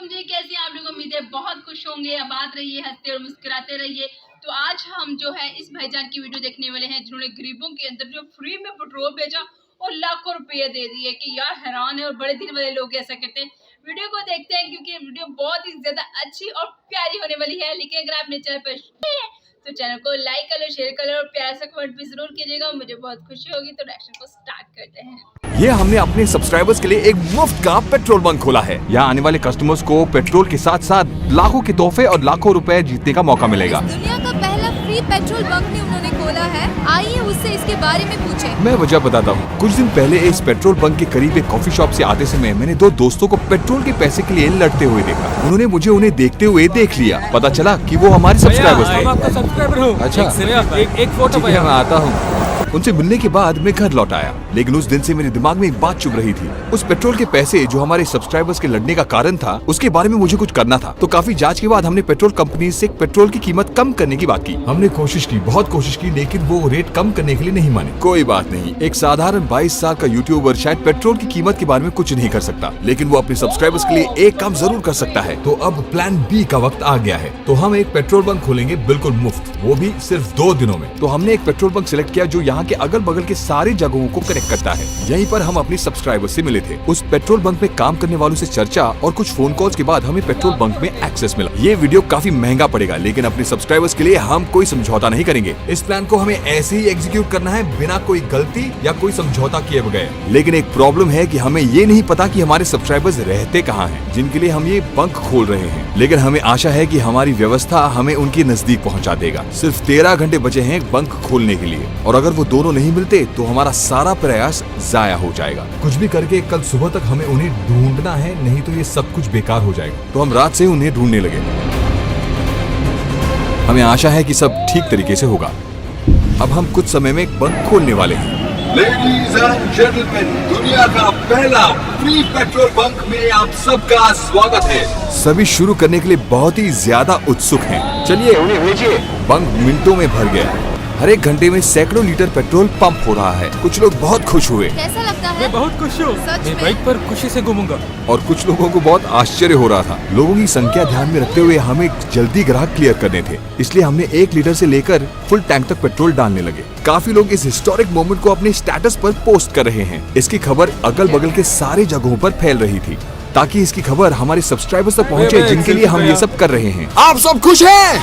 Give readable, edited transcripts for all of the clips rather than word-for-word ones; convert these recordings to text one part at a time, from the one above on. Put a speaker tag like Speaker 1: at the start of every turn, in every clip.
Speaker 1: वालेकुम जी, कैसे हैं आप लोग? उम्मीद है बहुत खुश होंगे। अब बात रहिए, हंसते और मुस्कुराते रहिए। तो आज हम जो है इस भाईजान की वीडियो देखने वाले हैं जिन्होंने गरीबों के अंदर जो फ्री में पेट्रोल भेजा और लाखों रुपए दे दिए कि यार हैरान है। और बड़े दिल वाले लोग ऐसा करते हैं। वीडियो को देखते हैं क्योंकि वीडियो बहुत ही ज्यादा अच्छी और प्यारी होने वाली है। लेकिन अगर आपने चैनल पर तो चैनल को लाइक कर लो, शेयर कर लो और प्यारा सा कमेंट भी जरूर कीजिएगा। मुझे बहुत खुशी होगी। तो रिएक्शन को स्टार्ट करते हैं।
Speaker 2: ये हमने अपने सब्सक्राइबर्स के लिए एक मुफ्त का पेट्रोल बंक खोला है। यहाँ आने वाले कस्टमर्स को पेट्रोल के साथ साथ लाखों के तोहफे और लाखों रुपए जीतने का मौका मिलेगा।
Speaker 3: दुनिया का पहला फ्री पेट्रोल बंक भी उन्होंने खोला है। आइए उससे इसके बारे में पूछें।
Speaker 2: मैं वजह बताता हूँ। कुछ दिन पहले इस पेट्रोल बंक के करीब एक कॉफी शॉप से आते समय मैंने दो दोस्तों को पेट्रोल के पैसे के लिए लड़ते हुए देखा। उन्होंने मुझे उन्हें देखते हुए देख लिया। पता चला कि वो हमारे सब्सक्राइबर्स थे।
Speaker 4: आपका सब्सक्राइबर हूँ।
Speaker 2: अच्छा,
Speaker 4: एक फोटो
Speaker 2: मैं आता हूँ। उनसे मिलने के बाद मैं घर लौट आया, लेकिन उस दिन से मेरे दिमाग में एक बात चुभ रही थी। उस पेट्रोल के पैसे जो हमारे सब्सक्राइबर्स के लड़ने का कारण था, उसके बारे में मुझे कुछ करना था। तो काफी जांच के बाद हमने पेट्रोल कंपनी से पेट्रोल की कीमत कम करने की बात की। हमने कोशिश की, बहुत कोशिश की, लेकिन वो रेट कम करने के लिए नहीं माने। कोई बात नहीं, एक साधारण 22 साल का यूट्यूबर शायद पेट्रोल की कीमत के बारे में कुछ नहीं कर सकता, लेकिन वो अपने सब्सक्राइबर्स के लिए एक काम जरूर कर सकता है। तो अब प्लान बी का वक्त आ गया है। तो हम एक पेट्रोल बंक खोलेंगे बिल्कुल मुफ्त, वो भी सिर्फ 2 दिनों में। तो हमने एक पेट्रोल बंक सिलेक्ट किया जो यहाँ के अगल बगल के सारी जगहों को कनेक्ट करता है। यहीं पर हम अपनी सब्सक्राइबर से मिले थे। उस पेट्रोल बंक में काम करने वालों से चर्चा और कुछ फोन कॉल्स के बाद हमें पेट्रोल बंक में एक्सेस मिला। ये वीडियो काफी महंगा पड़ेगा, लेकिन अपने सब्सक्राइबर्स के लिए हम कोई समझौता नहीं करेंगे। इस प्लान को हमें ऐसे ही एग्जीक्यूट करना है, बिना कोई गलती या कोई समझौता किए बगैर। लेकिन एक प्रॉब्लम है कि हमें ये नहीं पता कि हमारे सब्सक्राइबर्स रहते कहाँ हैं, जिनके लिए हम ये बंक खोल रहे हैं। लेकिन हमें आशा है कि हमारी व्यवस्था हमें उनके नजदीक पहुँचा देगा। सिर्फ 13 घंटे बचे हैं बंक खोलने के लिए, और अगर वो दोनों नहीं मिलते तो हमारा सारा प्रयास जाया हो जाएगा। कुछ भी करके कल सुबह तक हमें उन्हें ढूंढना है, नहीं तो ये सब कुछ बेकार हो जाएगा। तो हम रात से उन्हें ढूंढने लगे। हमें आशा है कि सब ठीक तरीके से होगा। अब हम कुछ समय में बंक खोलने वाले हैं।
Speaker 5: लेडीज एंड जेंटलमैन, दुनिया का पहला फ्री पेट्रोल बंक में आप सबका स्वागत है।
Speaker 2: सभी शुरू करने के लिए बहुत ही ज्यादा उत्सुक हैं। चलिए उन्हें भेजिए। बंक मिनटों में भर गया। हर एक घंटे में सैकड़ों लीटर पेट्रोल पंप हो रहा है। कुछ लोग बहुत खुश हुए
Speaker 3: कैसा लगता है?
Speaker 4: मैं बहुत खुश हूँ।
Speaker 3: सच
Speaker 4: मैं
Speaker 3: में?
Speaker 4: बाइक पर खुशी से घूमूंगा।
Speaker 2: और कुछ लोगों को बहुत आश्चर्य हो रहा था। लोगों की संख्या ध्यान में रखते हुए हमें जल्दी ग्राहक क्लियर करने थे, इसलिए हमने 1 लीटर से लेकर फुल टैंक तक पेट्रोल डालने लगे। काफी लोग इस हिस्टोरिक मोमेंट को अपने स्टेटस पर पोस्ट कर रहे हैं। इसकी खबर अगल बगल के सारे जगहों पर फैल रही थी, ताकि इसकी खबर हमारे सब्सक्राइबर्स तक पहुंचे जिनके लिए हम ये सब कर रहे हैं। आप सब खुश हैं?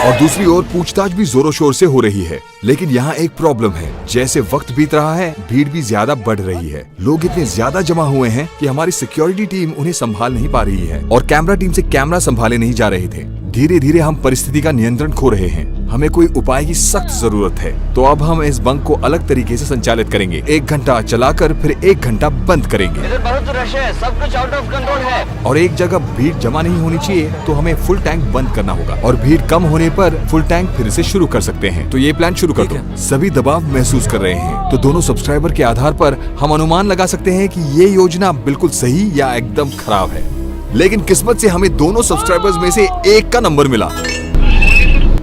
Speaker 2: और दूसरी ओर पूछताछ भी जोरों शोर से हो रही है। लेकिन यहाँ एक प्रॉब्लम है। जैसे वक्त बीत रहा है, भीड़ भी ज्यादा बढ़ रही है। लोग इतने ज्यादा जमा हुए हैं कि हमारी सिक्योरिटी टीम उन्हें संभाल नहीं पा रही है, और कैमरा टीम से कैमरा संभाले नहीं जा रहे थे। धीरे धीरे हम परिस्थिति का नियंत्रण खो रहे हैं। हमें कोई उपाय की सख्त जरूरत है। तो अब हम इस बंक को अलग तरीके से संचालित करेंगे। 1 घंटा चलाकर फिर 1 घंटा बंद करेंगे।
Speaker 6: इधर बहुत रश है, सब कुछ आउट ऑफ कंट्रोल है।
Speaker 2: और एक जगह भीड़ जमा नहीं होनी चाहिए, तो हमें फुल टैंक बंद करना होगा, और भीड़ कम होने पर फुल टैंक फिर से शुरू कर सकते हैं। तो ये प्लान शुरू कर दो। सभी दबाव महसूस कर रहे हैं, तो दोनों सब्सक्राइबर के आधार पर हम अनुमान लगा सकते हैं कि ये योजना बिल्कुल सही या एकदम खराब है। लेकिन किस्मत से हमें दोनों सब्सक्राइबर्स में से एक का नंबर मिला।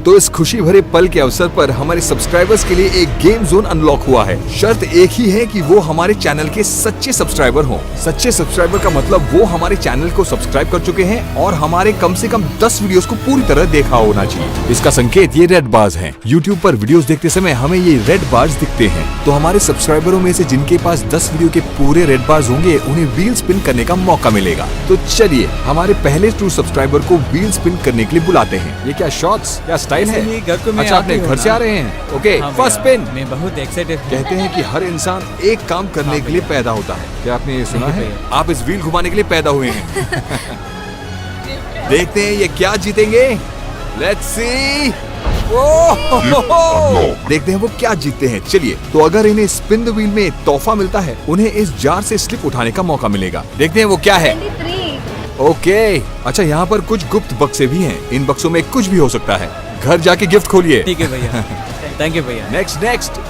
Speaker 2: तो इस खुशी भरे पल के अवसर पर हमारे सब्सक्राइबर्स के लिए एक गेम जोन अनलॉक हुआ है। शर्त एक ही है कि वो हमारे चैनल के सच्चे सब्सक्राइबर हों। सच्चे सब्सक्राइबर का मतलब वो हमारे चैनल को सब्सक्राइब कर चुके हैं और हमारे कम से कम 10 वीडियोस को पूरी तरह देखा होना चाहिए। इसका संकेत ये रेड बार्स हैं। YouTube पर वीडियोस देखते समय हमें ये रेड बार्स दिखते हैं। तो हमारे सब्सक्राइबरों में से जिनके पास 10 वीडियो के पूरे रेड बार्स होंगे, उन्हें व्हील स्पिन करने का मौका मिलेगा। तो चलिए हमारे पहले ट्रू सब्सक्राइबर को व्हील स्पिन करने के लिए बुलाते हैं। ये क्या शॉट्स, क्या स्टाइल है?
Speaker 4: घर को मैं
Speaker 2: अच्छा, अपने घर से आ रहे हैं? Okay, first spin.
Speaker 4: मैं बहुत एक्साइटेड हूँ।
Speaker 2: कहते हैं कि हर इंसान एक काम करने के लिए पैदा होता है। क्या आपने ये सुना है? आप इस व्हील घुमाने के लिए पैदा हुए हैं। देखते हैं ये क्या जीतेंगे। Let's see. देखते हैं वो क्या जीतते हैं। चलिए, तो अगर इन्हें स्पिन द व्हील में तोहफा मिलता है, उन्हें इस जार से स्लिप उठाने का मौका मिलेगा। देखते हैं वो क्या है। ओके, अच्छा, यहाँ पर कुछ गुप्त बक्से भी हैं। इन बक्सों में कुछ भी हो सकता है। घर जाके गिफ्ट खोलिए।
Speaker 4: ठीक है भैया। थैंक यू भैया।
Speaker 2: Next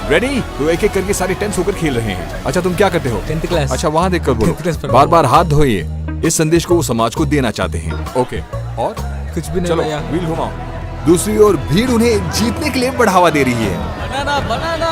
Speaker 2: ready? तो एक एक करके सारे टेंस होकर खेल रहे हैं। अच्छा, तुम क्या करते हो?
Speaker 4: 10th class.
Speaker 2: अच्छा, वहाँ देखकर बोलो।
Speaker 4: 10th क्लास पर।
Speaker 2: बार बार हाथ धोइए। इस संदेश को वो समाज को देना चाहते हैं। ओके, और
Speaker 4: कुछ भी नहीं
Speaker 2: चलो
Speaker 4: भैया।
Speaker 2: व्हील घुमाओ। दूसरी ओर भीड़ उन्हें जीतने के लिए बढ़ावा दे रही है।
Speaker 4: बनाना बनाना।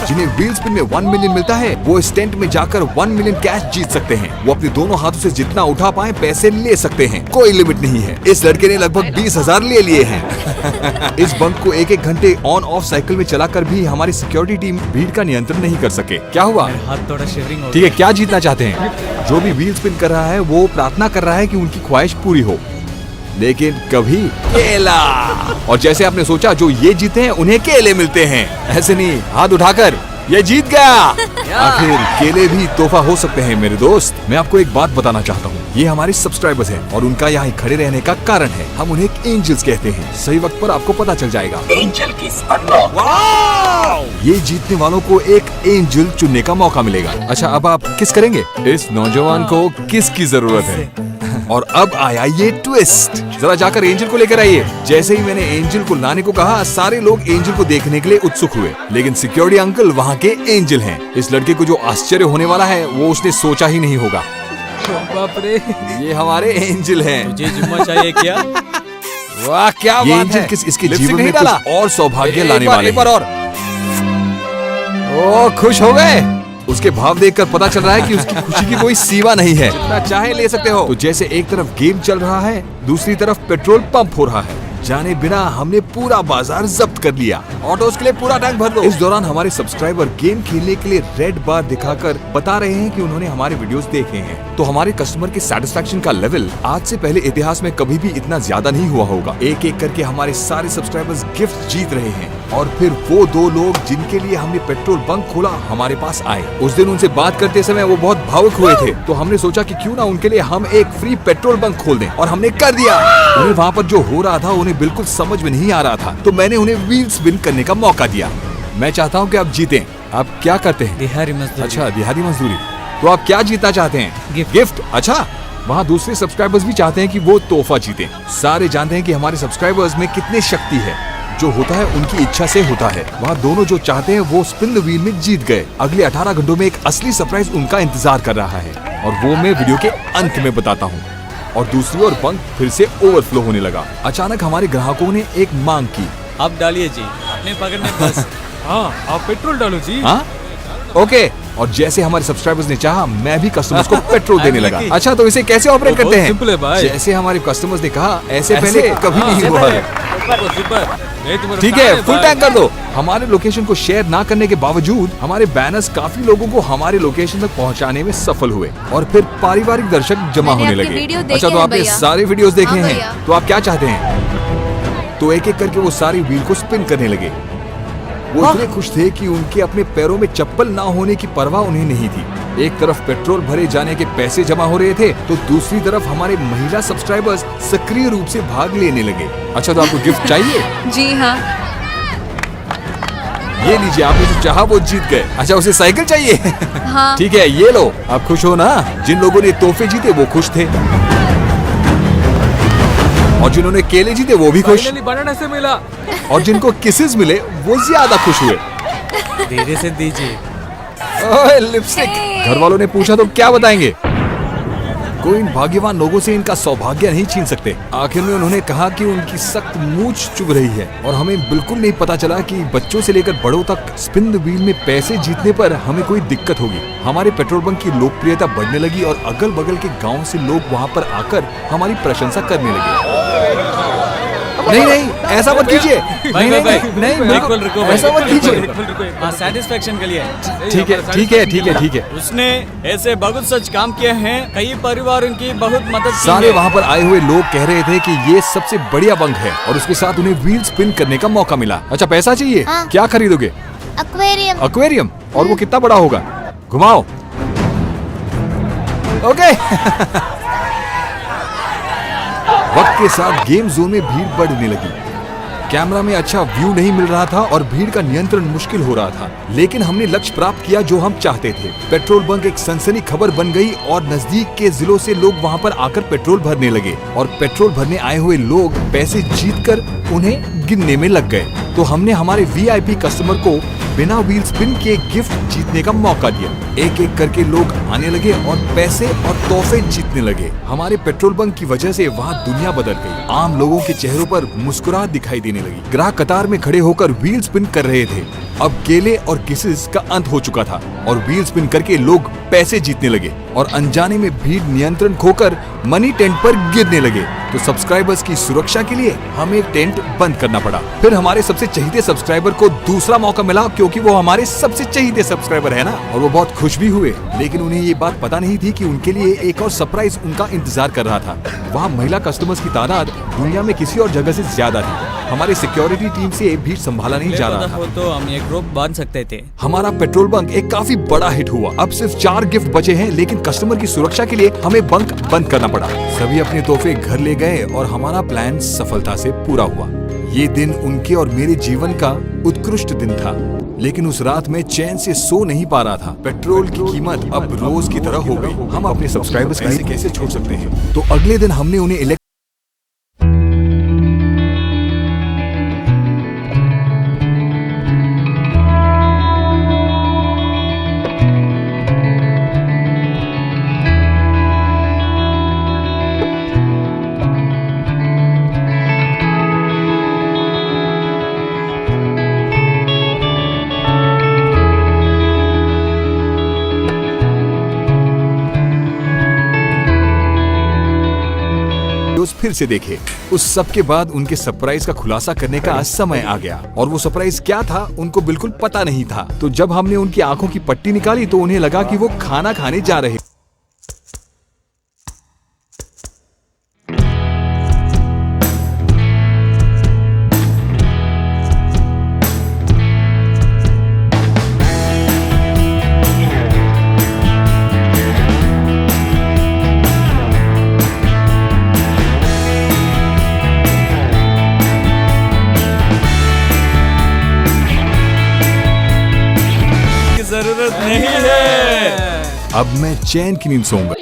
Speaker 2: जिन्हें व्हील स्पिन में 1 मिलियन मिलता है वो इस टेंट में जाकर 1 मिलियन कैश जीत सकते हैं। वो अपने दोनों हाथों से जितना उठा पाए पैसे ले सकते हैं, कोई लिमिट नहीं है। इस लड़के ने लगभग 20,000 ले लिए हैं। इस बंक को 1-1 घंटे ऑन ऑफ साइकिल में चलाकर भी हमारी सिक्योरिटी टीम भीड़ का नियंत्रण नहीं कर सके। क्या हुआ?
Speaker 4: हाथ थोड़ा शिवरिंग हो
Speaker 2: ठीक है, क्या जीतना चाहते हैं? जो भी व्हील स्पिन कर रहा है वो प्रार्थना कर रहा है कि उनकी ख्वाहिश पूरी हो, लेकिन कभी केला। और जैसे आपने सोचा जो ये जीते हैं उन्हें केले मिलते हैं, ऐसे नहीं हाथ उठाकर ये जीत गया। आखिर केले भी तोहफा हो सकते हैं मेरे दोस्त। मैं आपको एक बात बताना चाहता हूँ, ये हमारे सब्सक्राइबर्स हैं और उनका यहाँ खड़े रहने का कारण है। हम उन्हें एंजल्स कहते हैं। सही वक्त पर आपको पता चल जाएगा।
Speaker 5: एंजल किस अनलॉक।
Speaker 2: ये जीतने वालों को एक एंजल चुनने का मौका मिलेगा। अच्छा, अब आप किस करेंगे? इस नौजवान को किस की जरूरत है? और अब आया ये ट्विस्ट। जरा जाकर एंजल को लेकर आइए। जैसे ही मैंने एंजल को लाने को कहा, सारे लोग एंजल को देखने के लिए उत्सुक हुए, लेकिन सिक्योरिटी अंकल वहाँ के एंजल हैं। इस लड़के को जो आश्चर्य होने वाला है वो उसने सोचा ही नहीं होगा।
Speaker 4: बाप रे,
Speaker 2: ये हमारे एंजल हैं।
Speaker 4: मुझे जुम्मा चाहिए क्या?
Speaker 2: वाह क्या बात है। किस इसके जीवन में कुछ और सौभाग्य लाने वाले हैं। और ओ खुश हो गए। उसके भाव देखकर पता चल रहा है कि उसकी खुशी की कोई सीमा नहीं है। जितना चाहे ले सकते हो। तो जैसे एक तरफ गेम चल रहा है, दूसरी तरफ पेट्रोल पंप हो रहा है। जाने बिना हमने पूरा बाजार जब्त कर लिया। ऑटोस के लिए पूरा टैंक भर दो। इस दौरान हमारे सब्सक्राइबर गेम खेलने के लिए रेड बार दिखाकर बता रहे हैं कि उन्होंने हमारे वीडियोस देखे हैं। तो हमारे कस्टमर के सेटिस्फेक्शन का लेवल आज से पहले इतिहास में कभी भी इतना ज्यादा नहीं हुआ होगा। एक एक करके हमारे सारे सब्सक्राइबर्स गिफ्ट जीत रहे हैं। और फिर वो 2 लोग जिनके लिए हमने पेट्रोल बंक खोला हमारे पास आए। उस दिन उनसे बात करते समय वो बहुत भावुक हुए थे, तो हमने सोचा कि क्यों ना उनके लिए हम एक फ्री पेट्रोल बंक खोल दें, और हमने कर दिया। उन्हें वहाँ पर जो हो रहा था उन्हें बिल्कुल समझ में नहीं आ रहा था, तो मैंने उन्हें व्हील स्पिन करने का मौका दिया। मैं चाहता हूँ कि आप जीतें। आप क्या करते हैं?
Speaker 4: दिहाड़ी मजदूरी।
Speaker 2: अच्छा, दिहाड़ी मजदूरी। तो आप क्या जीतना चाहते हैं? गिफ्ट। अच्छा, वहाँ दूसरे सब्सक्राइबर्स भी चाहते हैं कि वो तोहफा जीतें। सारे जानते हैं कि हमारे सब्सक्राइबर्स में कितनी शक्ति है। जो होता है उनकी इच्छा से होता है। वहाँ दोनों जो चाहते हैं वो स्पिन द व्हील में जीत गए। अगले 18 घंटों में एक असली सरप्राइज उनका इंतजार कर रहा है, और वो मैं वीडियो के अंत में बताता हूँ। और दूसरी ओर बंक फिर से ओवरफ्लो होने लगा। अचानक हमारे ग्राहकों ने एक मांग की।
Speaker 4: आप डालिए जी, अपने पकड़ में बस। हाँ, आप पेट्रोल डालो जी।
Speaker 2: हाँ, ओके। और जैसे हमारे सब्सक्राइबर्स ने चाहा, मैं भी कस्टमर्स को पेट्रोल देने लगा। अच्छा, तो इसे कैसे ऑपरेट करते हैं?
Speaker 4: सिंपल है भाई।
Speaker 2: जैसे हमारे कस्टमर्स ने कहा, ऐसे पहले कभी नहीं हुआ है। ठीक है, फुल टैंक कर दो। हमारे लोकेशन को शेयर ना करने के बावजूद हमारे बैनर्स काफी लोगों को हमारे लोकेशन तक पहुंचाने में सफल हुए, और फिर पारिवारिक दर्शक जमा होने लगे। अच्छा, तो आपने सारे वीडियोस देखे हैं, तो आप क्या चाहते हैं? तो एक एक करके वो सारी व्हील को स्पिन करने लगे। वो इतने खुश थे कि उनके अपने पैरों में चप्पल ना होने की परवाह उन्हें नहीं थी। एक तरफ पेट्रोल भरे जाने के पैसे जमा हो रहे थे, तो दूसरी तरफ हमारे महिला सब्सक्राइबर्स सक्रिय रूप से भाग लेने लगे। अच्छा, तो आपको गिफ्ट चाहिए?
Speaker 3: जी हाँ।
Speaker 2: ये लीजिए, आपने जो चाहा वो जीत गए। अच्छा, उसे साइकिल चाहिए?
Speaker 3: हाँ।
Speaker 2: ठीक है, ये लो। आप खुश हो ना? जिन लोगों ने तोहफे जीते वो खुश थे, और जिन्होंने केले जीते वो भी खुश।
Speaker 4: बनाना से मिला।
Speaker 2: और जिनको किसेस मिले वो ज्यादा खुश हुए।
Speaker 4: धीरे से दीजिए।
Speaker 2: ओए, लिपस्टिक। घर वालों ने पूछा तो क्या बताएंगे? कोई इन भाग्यवान लोगों से इनका सौभाग्य नहीं छीन सकते। आखिर में उन्होंने कहा कि उनकी सख्त मूंछ चुभ रही है, और हमें बिल्कुल नहीं पता चला कि बच्चों से लेकर बड़ों तक स्पिन द व्हील में पैसे जीतने पर हमें कोई दिक्कत होगी। हमारे पेट्रोल बंक की लोकप्रियता बढ़ने लगी, और अगल बगल के गाँव से लोग वहाँ पर आकर हमारी प्रशंसा करने लगे। नहीं नहीं, ऐसा मत कीजिए।
Speaker 4: भाई
Speaker 2: नहीं,
Speaker 4: भाई,
Speaker 2: नहीं,
Speaker 4: बिल्कुल रुको भाई।
Speaker 2: ऐसा मत कीजिए।
Speaker 4: हाँ, सेटिस्फेक्शन के लिए।
Speaker 2: ठीक है, ठीक है, ठीक है, ठीक है।
Speaker 4: उसने ऐसे बहुत सच काम किए हैं, कई परिवारों की बहुत मदद की
Speaker 2: सारे
Speaker 4: है।
Speaker 2: वहाँ पर आए हुए लोग कह रहे थे कि ये सबसे बढ़िया बंक है, और उसके साथ उन्हें व्हील स्पिन करने का मौका मिला। अच्छा, पैसा चाहिए?
Speaker 7: हाँ।
Speaker 2: क्या खरीदोगे?
Speaker 7: एक्वेरियम।
Speaker 2: एक्वेरियम? और वो कितना बड़ा होगा? घुमाओ। ओके। वक्त के साथ गेम जोन में भीड़ बढ़ने लगी। कैमरा में अच्छा व्यू नहीं मिल रहा था और भीड़ का नियंत्रण मुश्किल हो रहा था, लेकिन हमने लक्ष्य प्राप्त किया जो हम चाहते थे। पेट्रोल बंक एक सनसनी खबर बन गई, और नजदीक के जिलों से लोग वहां पर आकर पेट्रोल भरने लगे, और पेट्रोल भरने आए हुए लोग पैसे जीतकर उन्हें गिनने में लग गए। तो हमने हमारे वीआईपी कस्टमर को बिना व्हील स्पिन के गिफ्ट जीतने का मौका दिया। एक एक करके लोग आने लगे और पैसे और तोहफे जीतने लगे। हमारे पेट्रोल बंक की वजह से वहाँ दुनिया बदल गई। आम लोगों के चेहरों पर मुस्कुराहट दिखाई देने लगी। ग्राहक कतार में खड़े होकर व्हील स्पिन कर रहे थे। अब केले और किसेस का अंत हो चुका था और व्हील स्पिन करके लोग पैसे जीतने लगे और अनजाने में भीड़ नियंत्रण खोकर मनी टेंट पर गिरने लगे। तो सब्सक्राइबर्स की सुरक्षा के लिए हमें टेंट बंद करना पड़ा। फिर हमारे सबसे चहीते सब्सक्राइबर को दूसरा मौका मिला, क्योंकि वो हमारे सबसे चहीते सब्सक्राइबर है ना, और वो बहुत खुश भी हुए। लेकिन उन्हें ये बात पता नहीं थी कि उनके लिए एक और सरप्राइज उनका इंतजार कर रहा था। वहाँ महिला कस्टमर्स की तादाद दुनिया में किसी और जगह से ज्यादा थी। हमारी सिक्योरिटी टीम से भीड़ संभाला नहीं जा रहा था।
Speaker 4: तो हम एक रोप बांध सकते थे।
Speaker 2: हमारा पेट्रोल बंक एक काफी बड़ा हिट हुआ। अब सिर्फ 4 गिफ्ट बचे हैं, लेकिन कस्टमर की सुरक्षा के लिए हमें बंक बंद करना पड़ा। सभी अपने तोहफे घर ले गए और हमारा प्लान सफलता से पूरा हुआ। ये दिन उनके और मेरे जीवन का उत्कृष्ट दिन था, लेकिन उस रात में चैन से सो नहीं पा रहा था। पेट्रोल की कीमत अब रोज की तरह हो गई। हम अपने सब्सक्राइबर्स कैसे छोड़ सकते हैं? तो अगले दिन हमने उन्हें फिर से देखे। उस सब के बाद उनके सरप्राइज का खुलासा करने का समय आ गया, और वो सरप्राइज क्या था उनको बिल्कुल पता नहीं था। तो जब हमने उनकी आंखों की पट्टी निकाली तो उन्हें लगा कि वो खाना खाने जा रहे।
Speaker 4: जरूरत नहीं है।
Speaker 2: अब मैं चैन की नींद सोऊंगा।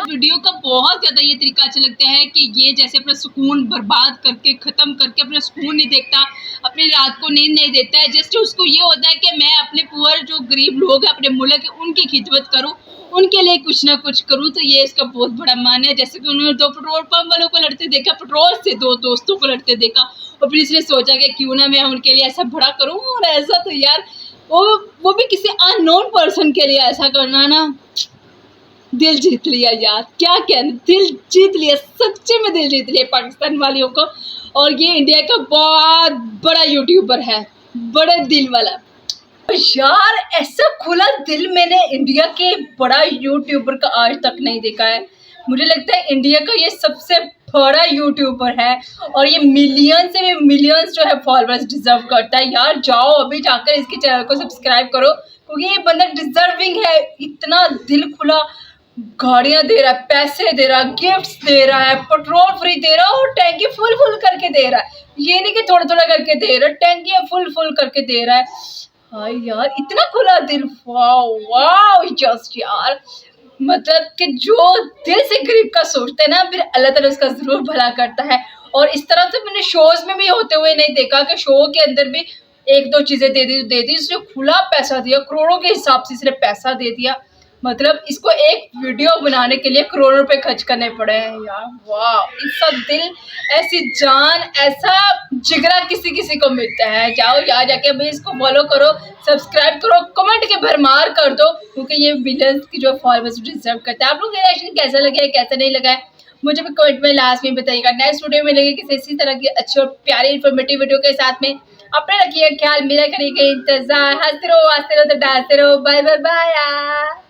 Speaker 1: वीडियो का बहुत ज्यादा ये तरीका अच्छा लगता है कि ये जैसे अपना सुकून बर्बाद करके खत्म करके अपना सुकून नहीं देखता, अपनी रात को नींद नहीं देता है। जस्ट उसको ये होता है कि मैं अपने पुअर जो गरीब लोग हैं अपने मुल्क के, उनकी खिदमत करूं, उनके लिए कुछ ना कुछ करूं। तो ये इसका बहुत बड़ा मान है। जैसे कि उन्होंने 2 पेट्रोल पंप वालों को लड़ते देखा, पेट्रोल से 2 दोस्तों को लड़ते देखा, और फिर इसने सोचा कि क्यों ना मैं उनके लिए ऐसा बड़ा करूं। और ऐसा तो यार वो भी किसी अननोन पर्सन के लिए ऐसा करना ना, दिल जीत लिया यार। क्या कहना, दिल जीत लिया, सच्चे में दिल जीत लिया पाकिस्तान वालियों को। और ये इंडिया का बहुत बड़ा यूट्यूबर है, बड़े दिल वाला यार। ऐसा खुला दिल मैंने इंडिया के बड़ा यूट्यूबर का आज तक नहीं देखा है। मुझे लगता है इंडिया का ये सबसे बड़ा यूट्यूबर है, और ये मिलियन से भी मिलियंस जो है फॉलोअर्स डिजर्व करता है यार। जाओ अभी जाकर इसके चैनल को सब्सक्राइब करो, क्योंकि ये बंदा डिजर्विंग है। इतना दिल खुला गाड़ियां दे रहा है, पैसे दे रहा है, गिफ्ट्स दे रहा है, पेट्रोल फ्री दे रहा है, और टैंकी फुल करके दे रहा है। ये नहीं कि थोड़ा करके दे रहा है, टैंकियां फुल करके दे रहा है। हाँ यार, इतना खुला दिल, वाओ जस्ट यार। मतलब कि जो दिल से गरीब का सोचते हैं ना, फिर अल्लाह ताला उसका जरूर भला करता है। और इस तरह से मैंने शोज में भी होते हुए नहीं देखा कि शो के अंदर भी 1-2 चीजें दे दी। उसने खुला पैसा दिया, करोड़ों के हिसाब से इसने पैसा दे दिया। मतलब इसको एक वीडियो बनाने के लिए करोड़ों रुपए खर्च करने पड़े हैं यार। वाह, ऐसा दिल, ऐसी जान, ऐसा जिगरा किसी को मिलता है। जाओ यार, जाके अभी इसको फॉलो करो, सब्सक्राइब करो, कमेंट के भरमार कर दो, क्योंकि ये बिलियंस की जो फॉलोअर्स डिजर्व करता है। आप लोग रिएक्शन कैसा लगे, कैसा नहीं लगा है, मुझे भी कमेंट में लास्ट में बताइएगा। नेक्स्ट वीडियो में लगे किसी इसी तरह की अच्छी और प्यारी इन्फॉर्मेटिव वीडियो के साथ में। अपने रखिए ख्याल, मेरा करिएगा इंतजार। हंसते रहो, तो डांसते रहो। Bye bye bye.